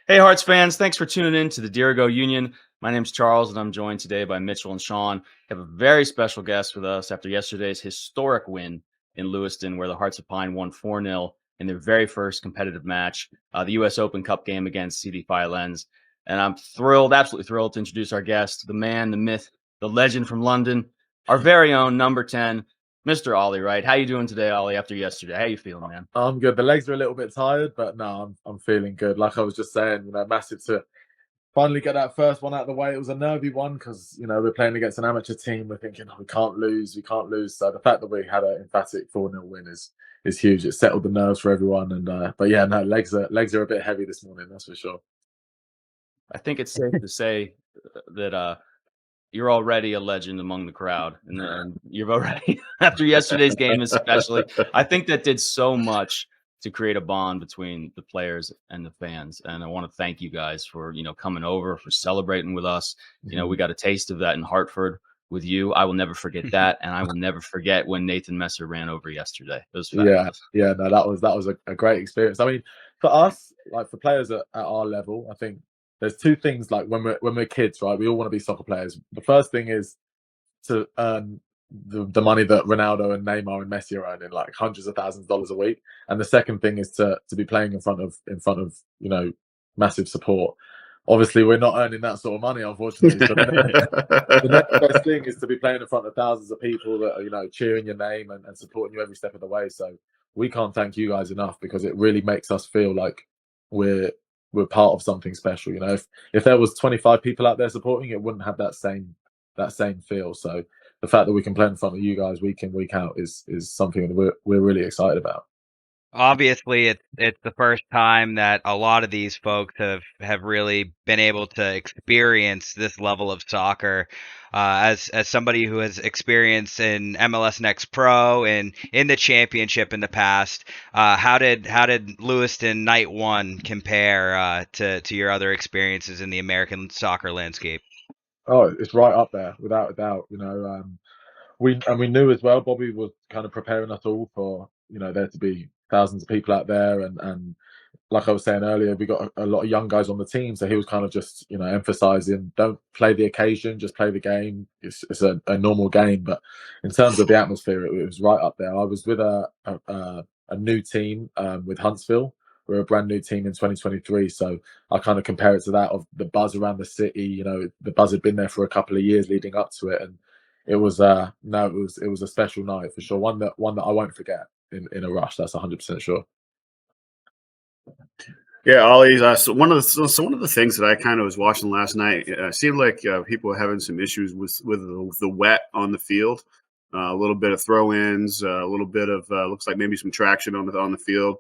Hey, Hearts fans, thanks for tuning in to the Dirigo Union. My name's Charles, and I'm joined today by Mitchell and Sean. We have a very special guest with us after yesterday's historic win in Lewiston, where the Hearts of Pine won 4-0 in their very first competitive match, the U.S. Open Cup game against CD Faialense. And I'm thrilled, absolutely thrilled to introduce our guest, the man, the myth, the legend from London, our very own number 10, Mr. Ollie Wright. How you doing today, Ollie, after yesterday? How you feeling, man? I'm good. The legs are a little bit tired, but no, I'm feeling good. Like I was just saying, massive to finally get that first one out of the way. It was a nervy one because we're playing against an amateur team. We're thinking, "Oh, we can't lose, we can't lose." So the fact that we had an emphatic 4-0 win is huge. It settled the nerves for everyone. But yeah, no, legs are a bit heavy this morning. That's for sure. I think it's safe to say that you're already a legend among the crowd, and you've already after yesterday's game especially. I think that did so much to create a bond between the players and the fans, and I want to thank you guys for coming over, for celebrating with us. We got a taste of that in Hartford with you. I will never forget that, and I will never forget when Nathan Messer ran over yesterday. It was Yeah, fabulous. yeah, no, that was a great experience. I mean, for us, like for players at our level, I think there's two things. Like when we're kids, right? We all want to be soccer players. The first thing is to earn the money that Ronaldo and Neymar and Messi are earning, like hundreds of thousands of dollars a week. And the second thing is to be playing in front of massive support. Obviously, we're not earning that sort of money, unfortunately. So the next best thing is to be playing in front of thousands of people that are cheering your name and supporting you every step of the way. So we can't thank you guys enough because it really makes us feel like we're we're part of something special. If there was 25 people out there supporting, it wouldn't have that same feel. So the fact that we can play in front of you guys week in week out is something that we're really excited about. Obviously, it's the first time that a lot of these folks have really been able to experience this level of soccer. As somebody who has experience in MLS Next Pro and in the championship in the past, how did Lewiston Night One compare to your other experiences in the American soccer landscape? Oh, it's right up there without a doubt. We knew as well. Bobby was kind of preparing us all for there to be thousands of people out there, and like I was saying earlier, we got a lot of young guys on the team, so he was kind of just emphasizing, don't play the occasion, just play the game. It's a normal game, but in terms of the atmosphere, it was right up there. I was with a new team with Huntsville. We're a brand new team in 2023, so I kind of compare it to that of the buzz around the city. The buzz had been there for a couple of years leading up to it, and it was no, it was a special night for sure. One that I won't forget in a rush. That's 100% sure. Yeah, Ollie. So one of the things that I kind of was watching last night, seemed like people were having some issues with the wet on the field. A little bit of throw-ins, a little bit of looks like maybe some traction on the field.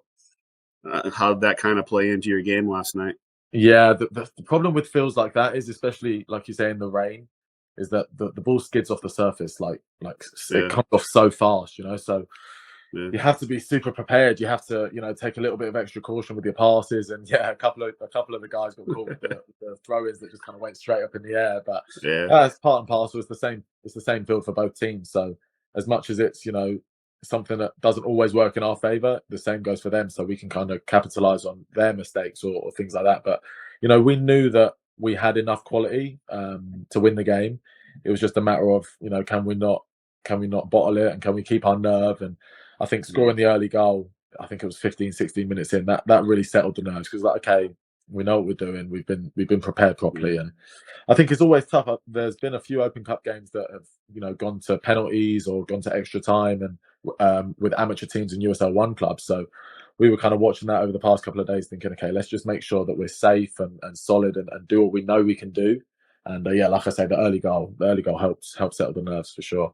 How did that kind of play into your game last night? Yeah, the problem with fields like that is, especially like you say in the rain, is that the ball skids off the surface like it Yeah, comes off so fast. So yeah, you have to be super prepared. You have to take a little bit of extra caution with your passes. And yeah, a couple of the guys got caught with the throw-ins that just kind of went straight up in the air. But yeah, it's part and parcel. It's the same field for both teams. So as much as it's something that doesn't always work in our favor, the same goes for them. So we can kind of capitalize on their mistakes or things like that. But we knew that we had enough quality to win the game. It was just a matter of can we not bottle it, and can we keep our nerve? And I think yeah, scoring the early goal, I think it was 15, 16 minutes in, that really settled the nerves because like, okay, we know what we're doing. We've been prepared properly, and I think it's always tough. There's been a few Open Cup games that have gone to penalties or gone to extra time, and with amateur teams and USL One clubs. So we were kind of watching that over the past couple of days, thinking, okay, let's just make sure that we're safe and solid and do what we know we can do. And yeah, like I say, the early goal helps settle the nerves for sure.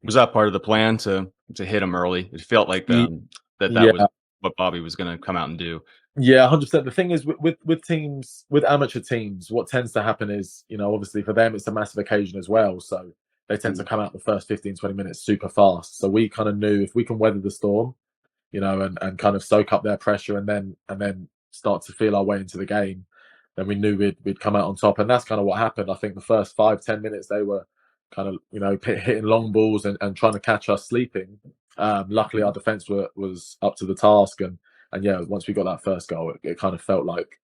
Was that part of the plan to hit him early? It felt like Ye- that was Yeah, what Bobby was going to come out and do. yeah, 100%. The thing is, with teams, with amateur teams, what tends to happen is, obviously for them, it's a massive occasion as well. So they tend to mm, come out the first 15, 20 minutes super fast. So we kind of knew if we can weather the storm, and kind of soak up their pressure and then start to feel our way into the game, then we knew we'd come out on top. And that's kind of what happened. I think the first 5, 10 minutes they were kind of hitting long balls and trying to catch us sleeping. Luckily, our defense was up to the task, and yeah, once we got that first goal, it kind of felt like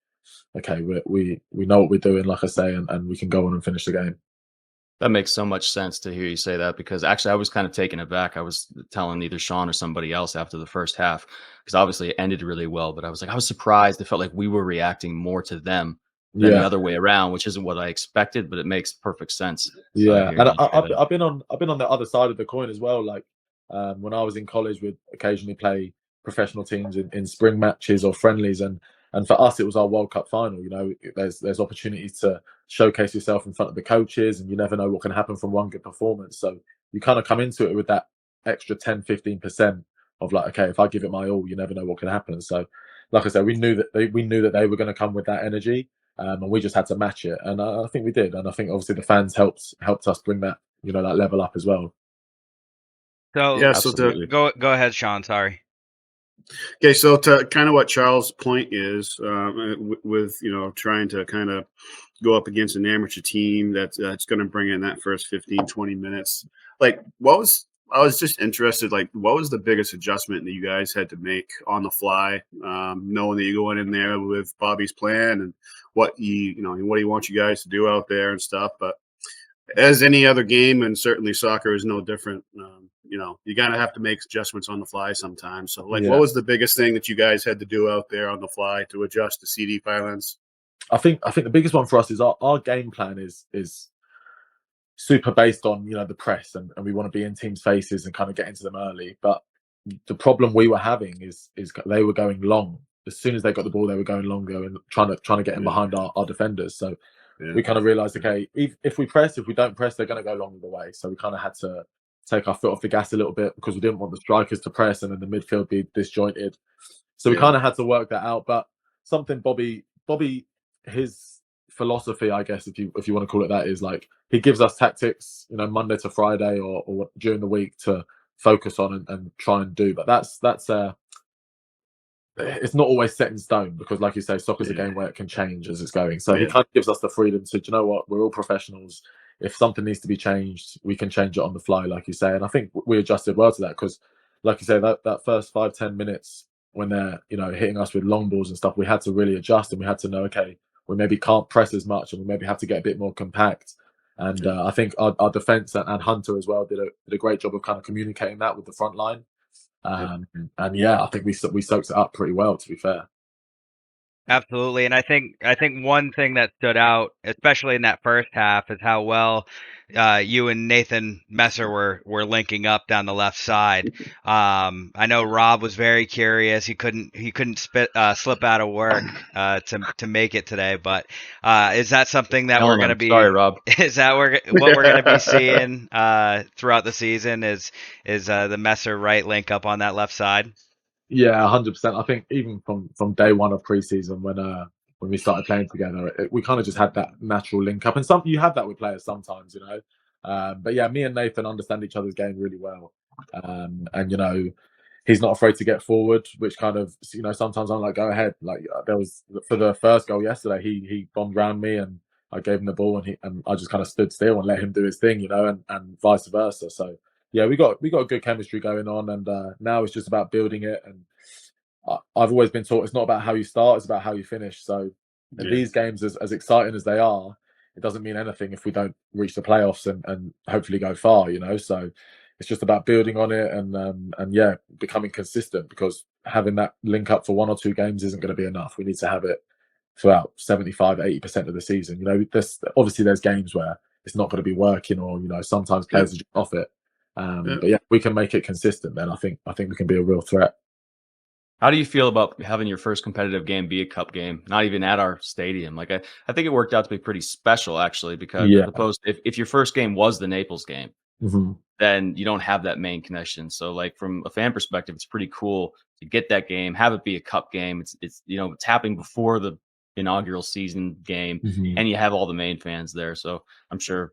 okay, we know what we're doing, like I say, and we can go on and finish the game. That makes so much sense to hear you say that, because actually I was kind of taken aback. I was telling either Sean or somebody else after the first half, because obviously it ended really well, but I was like, I was surprised. It felt like we were reacting more to them than the Yeah, other way around, which isn't what I expected, but it makes perfect sense. So I yeah, hear and you say that. I've been on the other side of the coin as well. Like when I was in college, we'd occasionally play professional teams in spring matches or friendlies, and for us it was our World Cup final. You know, there's opportunities to showcase yourself in front of the coaches, and you never know what can happen from one good performance. So you kind of come into it with that extra 10-15% of like, okay, if I give it my all, you never know what can happen. So like I said, we knew that they were going to come with that energy. And we just had to match it, and I think we did. And I think obviously the fans helped us bring that, you know, that level up as well. So Yeah. So to Absolutely. go ahead, Sean. Sorry. Okay, so to kind of what Charles' point is, with trying to kind of go up against an amateur team that's going to bring in that first 15, 20 minutes. Like, I was just interested, like, what was the biggest adjustment that you guys had to make on the fly, knowing that you're going in there with Bobby's plan and what he wants you guys to do out there and stuff. But as any other game, and certainly soccer is no different. You gotta have to make adjustments on the fly sometimes. So, like, Yeah. what was the biggest thing that you guys had to do out there on the fly to adjust to CD Faialense? I think the biggest one for us is our game plan is super based on, you know, the press, and we want to be in teams' faces and kind of get into them early. But the problem we were having is they were going long. As soon as they got the ball, they were going longer and trying to get in behind our defenders. So we kind of realized, okay, if we don't press, they're going to go long either way. So we kind of had to take our foot off the gas a little bit, because we didn't want the strikers to press and then the midfield be disjointed. So we kind of had to work that out. But something Bobby, his philosophy, I guess, if you want to call it that, is like he gives us tactics, you know, Monday to Friday or during the week to focus on and try and do. But that's it's not always set in stone, because, like you say, soccer's a game where it can change as it's going. So he kind of gives us the freedom to, you know what, we're all professionals. If something needs to be changed, we can change it on the fly, like you say. And I think we adjusted well to that, because, like you say, that first 5-10 minutes when they're, you know, hitting us with long balls and stuff, we had to really adjust, and we had to know, okay, we maybe can't press as much, and we maybe have to get a bit more compact. And I think our defense and Hunter as well did a great job of kind of communicating that with the front line. And yeah, I think we soaked it up pretty well, to be fair. Absolutely, and I think one thing that stood out, especially in that first half, is how well you and Nathan Messer were linking up down the left side. I know Rob was very curious. He couldn't slip out of work to make it today. But is that something that we're going to be? Sorry, Rob. Is that what we're going to be seeing throughout the season? Is the Messer Wright link up on that left side? Yeah, 100%. I think even from day one of preseason, when we started playing together, we kind of just had that natural link up. And you have that with players sometimes, you know. But yeah, me and Nathan understand each other's game really well. And you know, he's not afraid to get forward, which kind of, you know, sometimes I'm like, go ahead. Like there was for the first goal yesterday, he bombed around me and I gave him the ball, and I just kind of stood still and let him do his thing, you know, and vice versa. So yeah, we got a good chemistry going on, and now it's just about building it. And I've always been taught it's not about how you start, it's about how you finish. So these games, as exciting as they are, it doesn't mean anything if we don't reach the playoffs and hopefully go far, you know. So it's just about building on it and yeah, becoming consistent, because having that link up for 1 or 2 games isn't going to be enough. We need to have it throughout 75-80% of the season. You know, there's games where it's not going to be working, or, you know, sometimes players are just off it. But yeah, we can make it consistent, then I think we can be a real threat. How do you feel about having your first competitive game be a cup game, not even at our stadium? Like, I think it worked out to be pretty special, actually, because as opposed if your first game was the Naples game, then you don't have that Maine connection. So, like, from a fan perspective, it's pretty cool to get that game, have it be a cup game. It's you know, it's happening before the inaugural season game, and you have all the Maine fans there. So I'm sure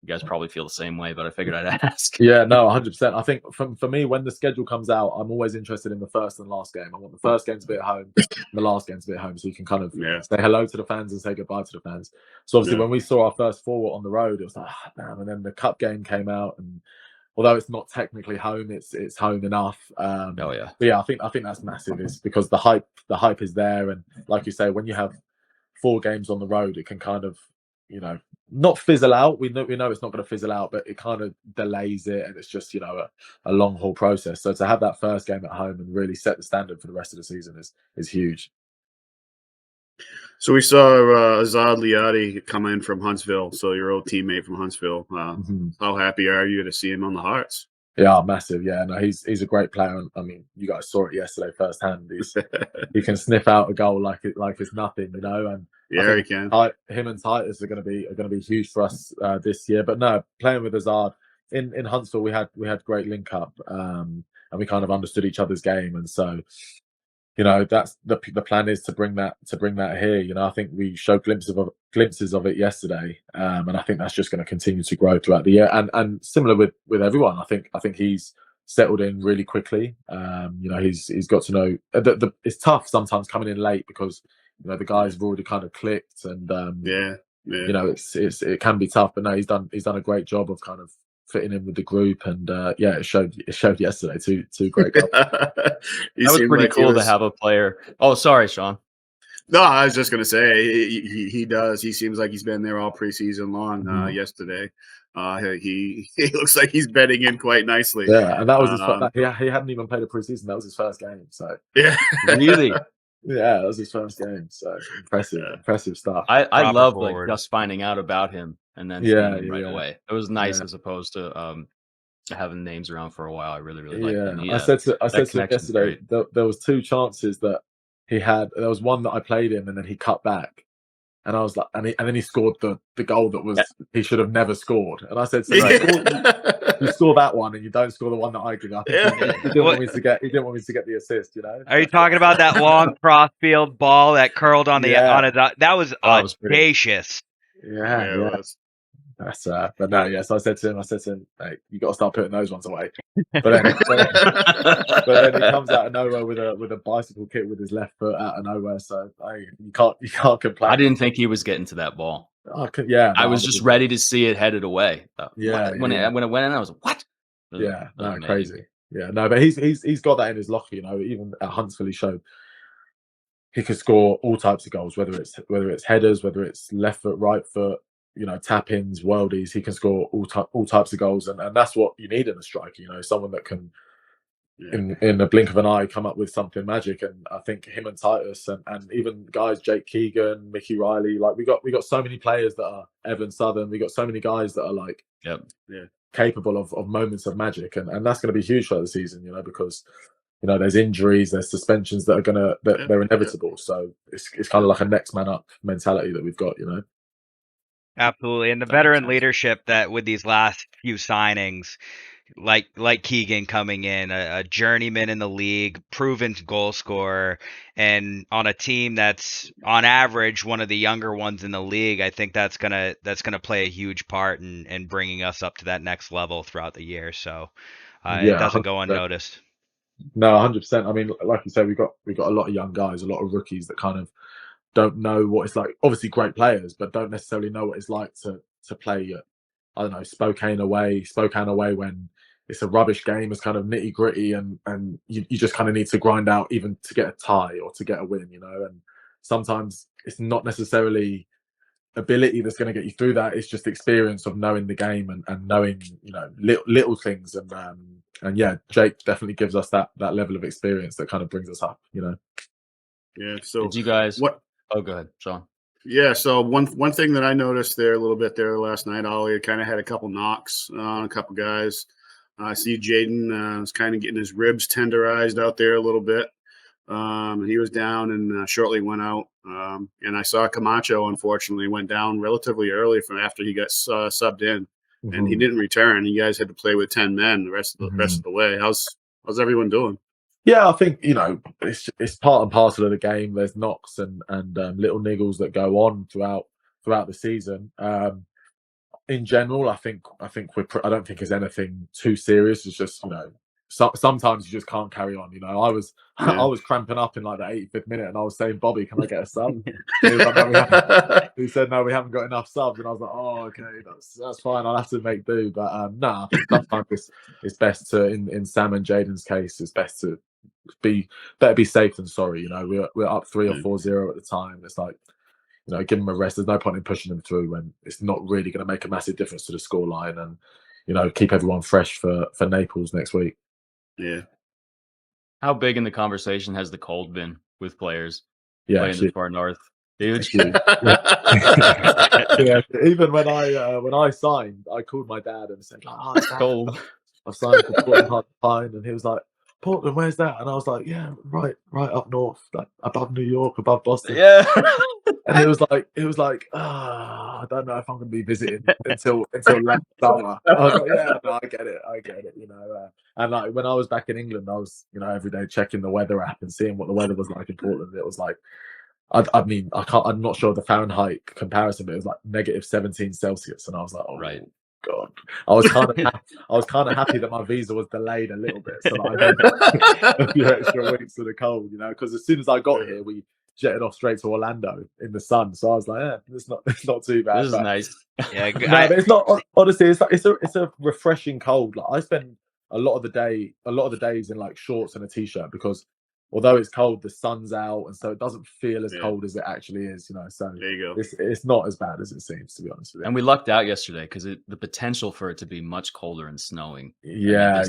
you guys probably feel the same way, but I figured I'd ask. Yeah, no, 100%. I think for me, when the schedule comes out, I'm always interested in the first and last game. I want the first game to be at home, and the last game to be at home, so you can kind of say hello to the fans and say goodbye to the fans. So obviously, when we saw our first 4 on the road, it was like, damn. And then the cup game came out, and although it's not technically home, it's home enough. Oh yeah, but yeah, I think that's massive, is because the hype is there, and like you say, when you have 4 games on the road, it can kind of, not fizzle out. We know it's not going to fizzle out, but it kind of delays it, and it's just, a long haul process. So to have that first game at home and really set the standard for the rest of the season is huge. So we saw Azad Liadi come in from Huntsville, so your old teammate from Huntsville. How happy are you to see him on the Hearts? Yeah, massive. Yeah, no, he's a great player. I mean, you guys saw it yesterday firsthand. He can sniff out a goal like it's nothing, And yeah, he can. Him and Titus are going to be huge for us this year. But no, playing with Azad in Huntsville, we had great link up, and we kind of understood each other's game, and so. That's the plan is to bring that here. I think we showed glimpses of it yesterday, and I think that's just going to continue to grow throughout the year. And similar with everyone, I think he's settled in really quickly. He's got to know that it's tough sometimes coming in late because the guys have already kind of clicked, and it can be tough. But no, he's done a great job of kind of fitting in with the group, and it showed yesterday. Two great goals. That was pretty cool to have a player. Oh, sorry, Sean. No, I was just going to say he does. He seems like he's been there all preseason long. Yesterday, he looks like he's bedding in quite nicely. Yeah, and that was he hadn't even played a preseason. That was his first game. So yeah, really. Yeah, that was his first game. So impressive stuff. I love like just finding out about him and then right away. It was nice as opposed to having names around for a while. I really like him. I said to him yesterday there was 2 chances that he had. There was one that I played in and then he cut back. And I was like, and then he scored the goal that was he should have never scored. And I said to him, you score that one and you don't score the one that I give. He didn't want me to get the assist. Are you talking about that long crossfield ball that curled on that was audacious? Yeah, it was. That's but no, yes. I said to him, hey, you got to start putting those ones away. But then he comes out of nowhere with a bicycle kick with his left foot out of nowhere. So you can't complain. I didn't think he was getting to that ball. I was just ready to see it headed away. When it went in, I was like, what? Crazy. Yeah, no, but he's got that in his locker. Even at Huntsville, he showed he could score all types of goals, whether it's headers, whether it's left foot, right foot. Tap-ins, worldies. He can score all types of goals, and that's what you need in a striker. Someone that can, in a blink of an eye, come up with something magic. And I think him and Titus, and even guys, Jake Keegan, Mickey Riley, like we got so many players that are Evan Southern. We got so many guys that are like, capable of moments of magic, and that's going to be huge for the season. Because there's injuries, there's suspensions that are they're inevitable. So it's kind of like a next man up mentality that we've got. Absolutely. And the veteran leadership that with these last few signings, like Keegan coming in, a journeyman in the league, proven goal scorer, and on a team that's on average one of the younger ones in the league, I think that's gonna play a huge part in bringing us up to that next level throughout the year. So it doesn't go unnoticed. No, 100%. I mean, like you said, we got a lot of young guys, a lot of rookies that kind of don't know what it's like. Obviously great players, but don't necessarily know what it's like to play at, I don't know, Spokane away when it's a rubbish game. It's kind of nitty gritty, and you just kind of need to grind out even to get a tie or to get a win, and sometimes it's not necessarily ability that's going to get you through that. It's just experience of knowing the game and knowing, little things. And yeah, Jake definitely gives us that level of experience that kind of brings us up, Yeah. So did you guys Oh, go ahead, Sean. Yeah, so one thing that I noticed there a little bit there last night, Ollie kind of had a couple knocks on a couple guys. I see Jaden was kind of getting his ribs tenderized out there a little bit. He was down and shortly went out. And I saw Camacho, unfortunately, went down relatively early from after he got subbed in, and he didn't return. You guys had to play with 10 men the rest of the way. How's everyone doing? Yeah, I think it's part and parcel of the game. There's knocks and little niggles that go on throughout the season. In general, I think I don't think it's anything too serious. It's just sometimes you just can't carry on. I was cramping up in like the 85th minute, and I was saying, Bobby, can I get a sub? He said, no, we haven't got enough subs, and I was like, oh, okay, that's fine. I'll have to make do. But I think sometimes it's best to, in Sam and Jaden's case, it's best to better be safe than sorry. We're up 3 or 4-0 at the time. It's like, give them a rest. There's no point in pushing them through when it's not really going to make a massive difference to the scoreline, and keep everyone fresh for Naples next week. Yeah. How big in the conversation has the cold been with players playing this far north? Huge. Yeah. Even when I signed, I called my dad and said, "Oh, it's Cold. I've signed for Portland Pine," and he was like, "Portland, where's that?" And I was like, "Yeah, right up north, like above New York, above Boston." Yeah. And he was like, I don't know if I'm going to be visiting until late summer. I was like, yeah, no, I get it. And like when I was back in England, I was every day checking the weather app and seeing what the weather was like in Portland. It was like, I'm not sure the Fahrenheit comparison, but it was like -17 Celsius, and I was like, oh Right. God. I was kind of happy that my visa was delayed a little bit, so that I had a few extra weeks of the cold, because as soon as I got here, we jetted off straight to Orlando in the sun. So I was like, yeah, it's not too bad. This is nice. Yeah, but it's not. Honestly, it's a refreshing cold. Like I spend a lot of the days in like shorts and a t-shirt, because although it's cold, the sun's out, and so it doesn't feel as cold as it actually is. So there you go. It's not as bad as it seems, to be honest with you. And we lucked out yesterday because the potential for it to be much colder and snowing. Yeah.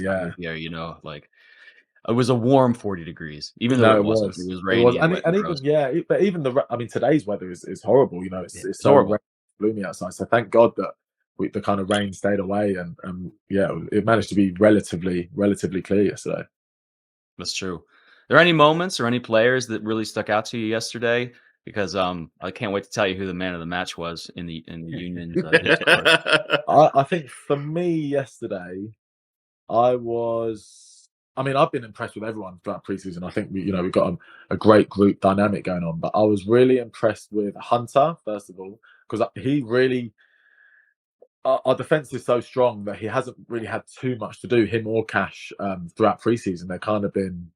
Like it was a warm 40 degrees, even though it wasn't. It was rainy. But even today's weather is horrible. It's so horrible. Gloomy outside. So thank God that the kind of rain stayed away, and it managed to be relatively clear yesterday. That's true. Are there any moments or any players that really stuck out to you yesterday? Because I can't wait to tell you who the man of the match was in the Union. I think for me yesterday, I've been impressed with everyone throughout preseason. I think we've got a great group dynamic going on, but I was really impressed with Hunter, first of all, because he really, our defense is so strong that he hasn't really had too much to do, him or Cash, throughout preseason. They've kind of been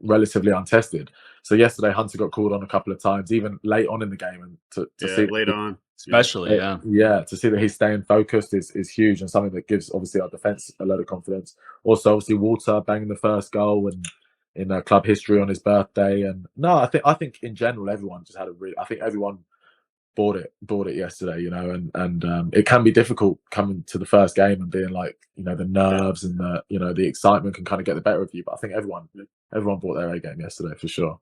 relatively untested. So yesterday Hunter got called on a couple of times, even late on in the game, and to see late on, especially to see that he's staying focused is huge, and something that gives obviously our defense a lot of confidence. Also, obviously Walter banging the first goal and in club history on his birthday. And no, I think in general everyone just had I think everyone bought it yesterday, and it can be difficult coming to the first game and being like, the nerves and the excitement can kind of get the better of you. But I think everyone bought their A game yesterday for sure.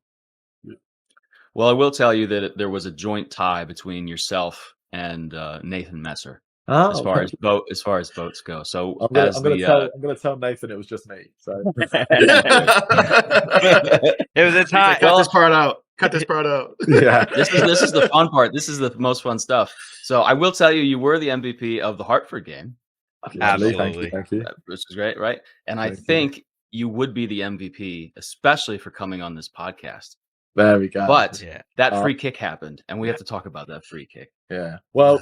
Well, I will tell you that there was a joint tie between yourself and Nathan Messer as far as votes go. So I'm gonna tell Nathan it was just me. So it was a tie. Cut this part out. Yeah, this is the fun part. This is the most fun stuff. So I will tell you, you were the MVP of the Hartford game. Absolutely, thank you. Which is great, right? And I think you would be the MVP, especially for coming on this podcast. There we go. But that free kick happened, and we have to talk about that free kick. Yeah. Well,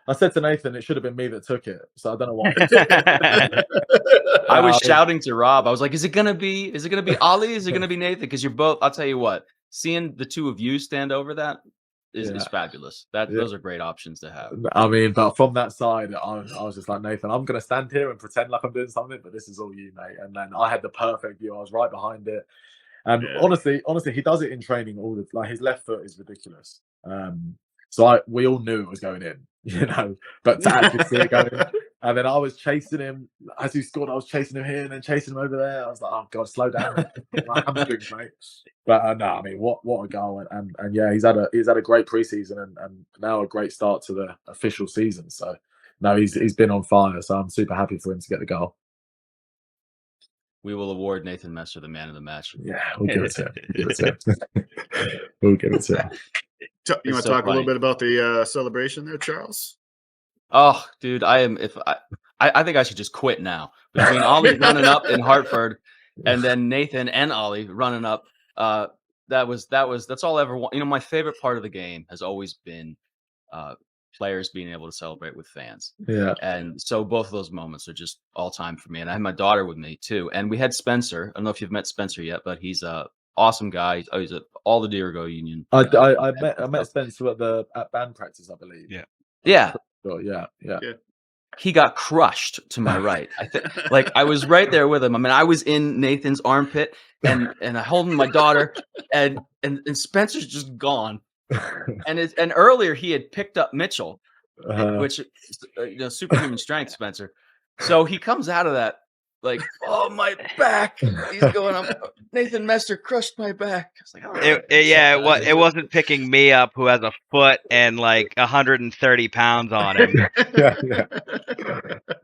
I said to Nathan it should have been me that took it, so I don't know why. I was shouting to Rob. I was like, "Is it gonna be Ollie? Is it gonna be Nathan? Because you're both." I'll tell you what. Seeing the two of you stand over that is fabulous. Those are great options to have. But from that side, I was just like, Nathan, I'm going to stand here and pretend like I'm doing something, but this is all you, mate. And then I had the perfect view. I was right behind it. And honestly, he does it in training all the his left foot is ridiculous. So we all knew it was going in, but to actually see it going in. And then I was chasing him as he scored. I was chasing him here and then chasing him over there. I was like, "Oh God, slow down, my hamstrings, mate." But no, what a goal! And he's had a great preseason and now a great start to the official season. So no, he's been on fire. So I'm super happy for him to get the goal. We will award Nathan Messer the man of the match. Yeah, we'll give it to him. We'll give it to him. You want to talk a little bit about the celebration there, Charles? Oh, dude, I think I should just quit now. Between Ollie running up in Hartford and then Nathan and Ollie running up, that's all I ever want. My favorite part of the game has always been players being able to celebrate with fans. Yeah. And so both of those moments are just all time for me. And I had my daughter with me too. And we had Spencer. I don't know if you've met Spencer yet, but he's a awesome guy. He's at all the Dirigo Union. I met Spencer at band practice, I believe. Yeah. Yeah. He got crushed to my right. I was right there with him. I mean, I was in Nathan's armpit and I holding my daughter, and Spencer's just gone. and earlier he had picked up Mitchell, Uh, which superhuman strength, Spencer. So he comes out of that like, oh, my back. He's going up. Nathan Mester crushed my back. I was like, all right. It wasn't picking me up, who has a foot and like 130 pounds on him. yeah.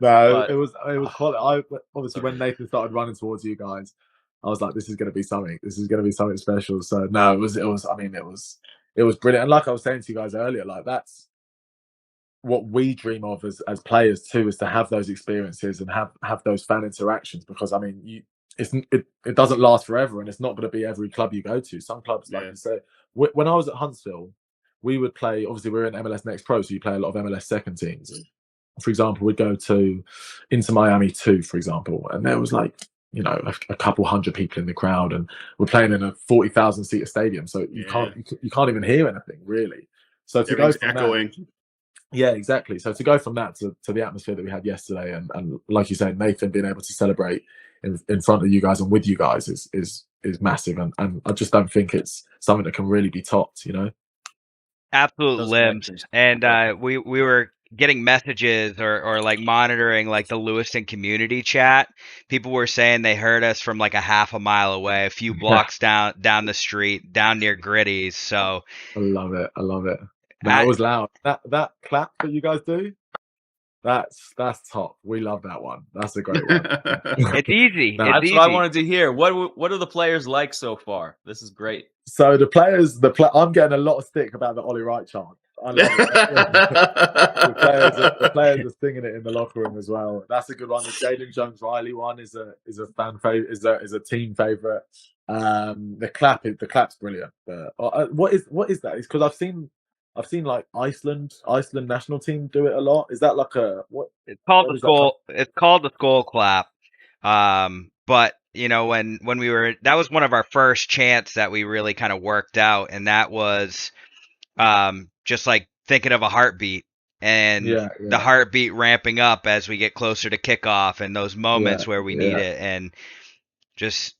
No, But- it was quite. Obviously when Nathan started running towards you guys, I was like, this is going to be something. This is going to be something special. So no, it was. I mean, it was brilliant. And like I was saying to you guys earlier, like that's what we dream of as players too, is to have those experiences and have those fan interactions, because I mean it doesn't last forever, and it's not going to be every club you go to. Some clubs, like you say, when I was at Huntsville, we would play, obviously we're in MLS Next Pro, so you play a lot of MLS second teams. For example, we'd go to Inter Miami 2, for example, and there was like, you know, a couple hundred people in the crowd, and we're playing in a 40,000 seater stadium, so you can't even hear anything really. So to go from echoing. yeah, exactly. So to go from that to the atmosphere that we had yesterday, and like you said, Nathan being able to celebrate in front of you guys and with you guys is massive, and I just don't think it's something that can really be topped, you know. Absolute Those limbs. connections. And we were getting messages or like monitoring like the Lewiston community chat. People were saying they heard us from like a half a mile away, a few blocks down the street, down near Gritty's. So I love it. That was loud. That clap that you guys do, that's top. We love that one. That's a great one. it's easy. No, It's That's easy. what I wanted to hear. What are the players like so far? This is great. So the players, I'm getting a lot of stick about the Ollie Wright chant. I love it. the players are singing it in the locker room as well. That's a good one. The Jalen Jones Riley one is a fan favorite, is a team favorite. The clap's brilliant. What is that? It's because I've seen like Iceland national team do it a lot. Is that like a what? It's called the skull. It's called the skull clap. But you know, when we were, that was one of our first chants that we really kind of worked out, and that was just like thinking of a heartbeat and the heartbeat ramping up as we get closer to kickoff, and those moments where we need it, and just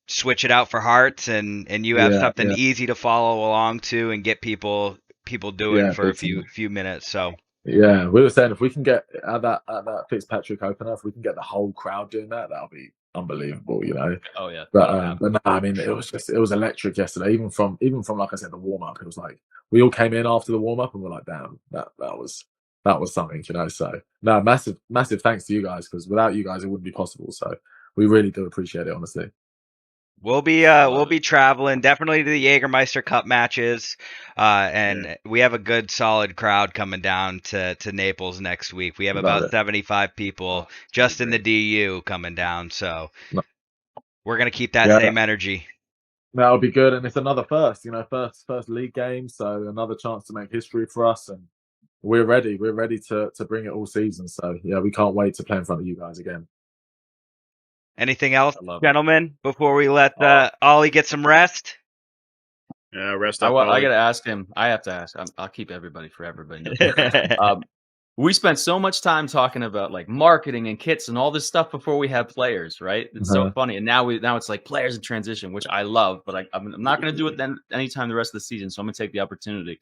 switch it out for hearts, and you have something easy to follow along to and get people doing for a few minutes. So yeah, we were saying if we can get at that Fitzpatrick opener, if we can get the whole crowd doing that, that'll be unbelievable, you know. Oh yeah. But no, I mean, it was electric yesterday. Even from like I said, the warm up, it was like we all came in after the warm up and we're like, damn, that was something, you know. So no, massive thanks to you guys, because without you guys it wouldn't be possible. So we really do appreciate it, honestly. We'll be traveling definitely to the Jägermeister Cup matches, and we have a good solid crowd coming down to Naples next week. We have about 75 people just in the DU coming down, so we're gonna keep that same energy. That'll be good, and it's another first, you know, first league game, so another chance to make history for us, and we're ready. We're ready to bring it all season. So yeah, we can't wait to play in front of you guys again. Anything else, gentlemen, before we let Ollie get some rest? Yeah, rest up. I got to ask him. I have to ask. I'll keep everybody for everybody. We spent so much time talking about like marketing and kits and all this stuff before we had players, right? It's so funny. And now it's like players in transition, which I love, but I'm not going to do it then anytime the rest of the season. So I'm going to take the opportunity.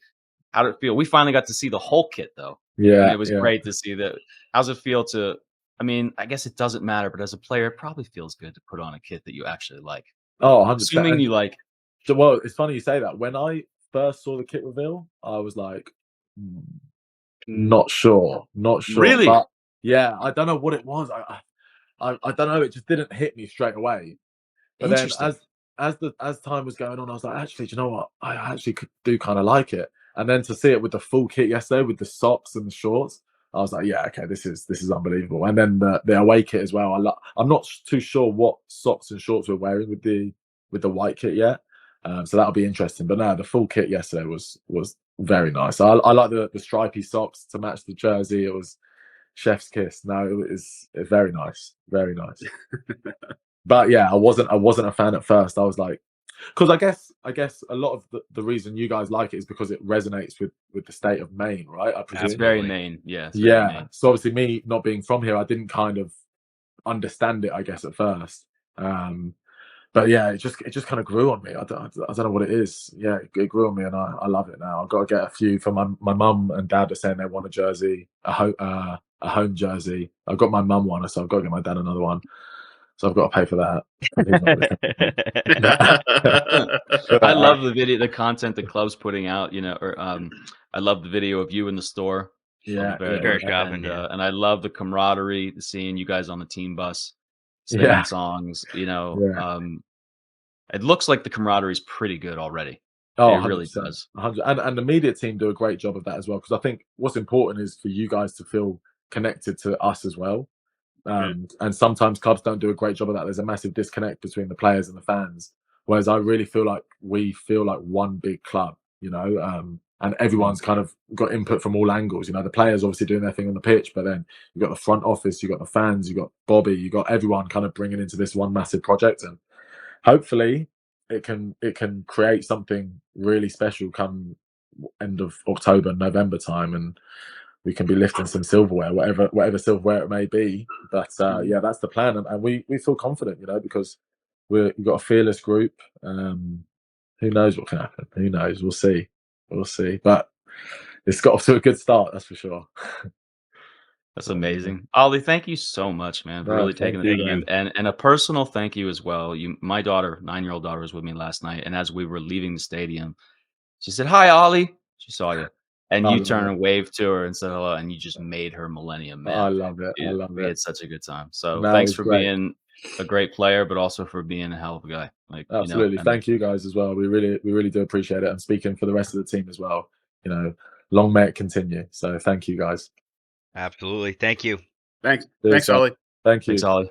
How did it feel? We finally got to see the whole kit, though. Yeah, and it was great to see that. How's it feel to? I mean, I guess it doesn't matter, but as a player, it probably feels good to put on a kit that you actually like. Oh, 100%. Assuming you like. Well, it's funny you say that. When I first saw the kit reveal, I was like, not sure. Really? But yeah, I don't know what it was. I don't know. It just didn't hit me straight away. But then as time was going on, I was like, actually, do you know what? I actually do kind of like it. And then to see it with the full kit yesterday, with the socks and the shorts, I was like, yeah, okay, this is unbelievable. And then the away kit as well. I'm not too sure what socks and shorts we're wearing with the white kit yet. So that'll be interesting. But no, the full kit yesterday was very nice. I like the stripy socks to match the jersey. It was chef's kiss. No, it's very nice, very nice. But yeah, I wasn't a fan at first. I was like, because I guess a lot of the reason you guys like it is because it resonates with the state of Maine, right? I presume. It's very Maine, yeah. Maine. So obviously, me not being from here, I didn't kind of understand it, I guess, at first. but yeah, it just kind of grew on me. I don't know what it is. Yeah, it grew on me, and I love it now. I've got to get a few for my mum and dad are saying they want a jersey, a home jersey. I've got my mum one, so I've got to get my dad another one. So I've got to pay for that. I love the video, the content the club's putting out. You know, or I love the video of you in the store. Yeah, shopping, and I love the camaraderie, seeing you guys on the team bus, singing songs. You know, it looks like the camaraderie is pretty good already. Oh, it really does. 100. And the media team do a great job of that as well, because I think what's important is for you guys to feel connected to us as well. And sometimes clubs don't do a great job of that. There's a massive disconnect between the players and the fans. Whereas I really feel like we feel like one big club, you know, and everyone's kind of got input from all angles. You know, the players obviously doing their thing on the pitch, but then you've got the front office, you've got the fans, you've got Bobby, you've got everyone kind of bringing into this one massive project. And hopefully it can create something really special come end of October, November time, and we can be lifting some silverware, whatever silverware it may be. But yeah, that's the plan, and we feel confident, you know, because we've got a fearless group. Who knows what can happen? Who knows? We'll see. But it's got off to a good start, that's for sure. That's amazing. Ollie, thank you so much, man, for really taking the time. And a personal thank you as well. My daughter, 9-year-old daughter, was with me last night, and as we were leaving the stadium, she said, "Hi, Ollie." She saw you. And you turned and waved to her and said hello, and you just made her millennium, man. I love it. I love it. We had such a good time. So thanks for being a great player, but also for being a hell of a guy. Like, absolutely. You know, thank you guys as well. We really do appreciate it. And speaking for the rest of the team as well, you know, long may it continue. So thank you guys. Absolutely. Thank you. Thanks, Ollie. Thank you. Thanks, Ollie.